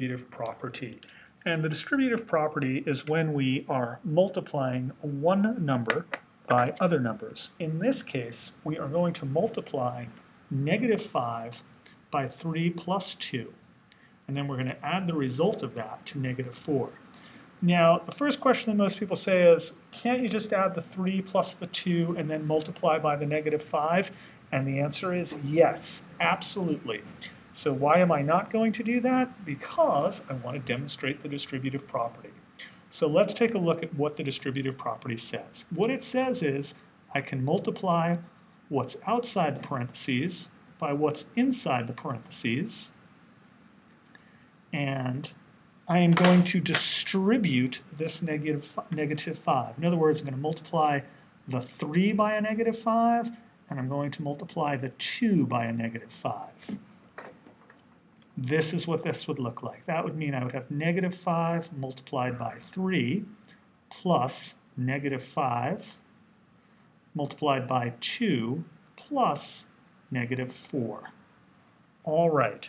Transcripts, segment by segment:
distributive property. And the distributive property is when we are multiplying one number by other numbers. In this case, we are going to multiply -5 by 3 plus 2. And then we're going to add the result of that to -4. Now, the first question that most people say is, can't you just add the 3 plus the 2 and then multiply by the -5? And the answer is yes, absolutely. So why am I not going to do that? Because I want to demonstrate the distributive property. So let's take a look at what the distributive property says. What it says is I can multiply what's outside the parentheses by what's inside the parentheses, and I am going to distribute this -5. In other words, I'm going to multiply the 3 by a -5, and I'm going to multiply the 2 by a -5. This is what this would look like. That would mean I would have -5 multiplied by 3 plus -5 multiplied by 2 plus -4. All right.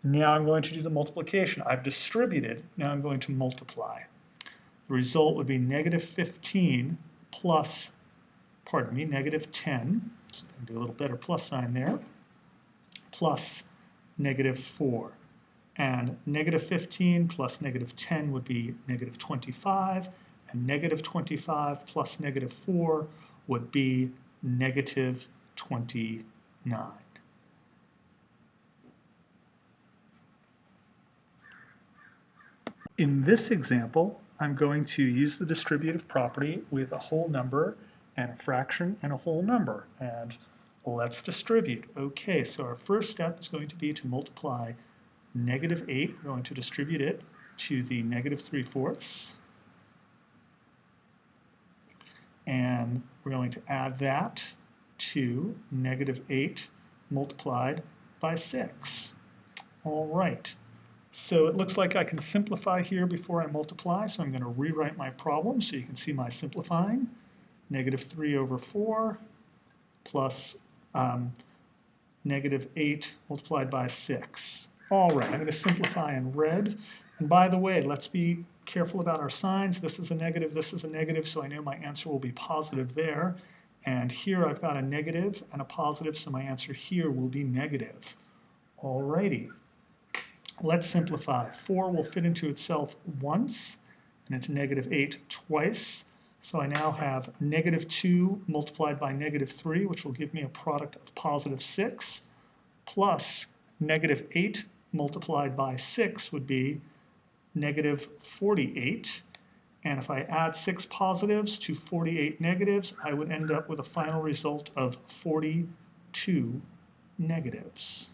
Now I'm going to do the multiplication. I've distributed. Now I'm going to multiply. The result would be -15 plus, pardon me, -10. So I can do a little better plus sign there. Plus -4. And -15 plus -10 would be -25. And -25 plus -4 would be -29. In this example, I'm going to use the distributive property with a whole number and a fraction and a whole number. And let's distribute. Okay, so our first step is going to be to multiply -8. We're going to distribute it to the -3/4. And we're going to add that to -8 multiplied by 6. All right. So it looks like I can simplify here before I multiply, so I'm going to rewrite my problem so you can see my simplifying. -3/4 plus -8 multiplied by 6. All right, I'm going to simplify in red. And by the way, let's be careful about our signs. This is a negative, this is a negative, so I know my answer will be positive there. And here I've got a negative and a positive, so my answer here will be negative. All righty. Let's simplify. 4 will fit into itself once, and it's -8 twice. So I now have -2 multiplied by -3, which will give me a product of +6, plus -8 multiplied by 6 would be -48. And if I add 6 positives to 48 negatives, I would end up with a final result of 42 negatives.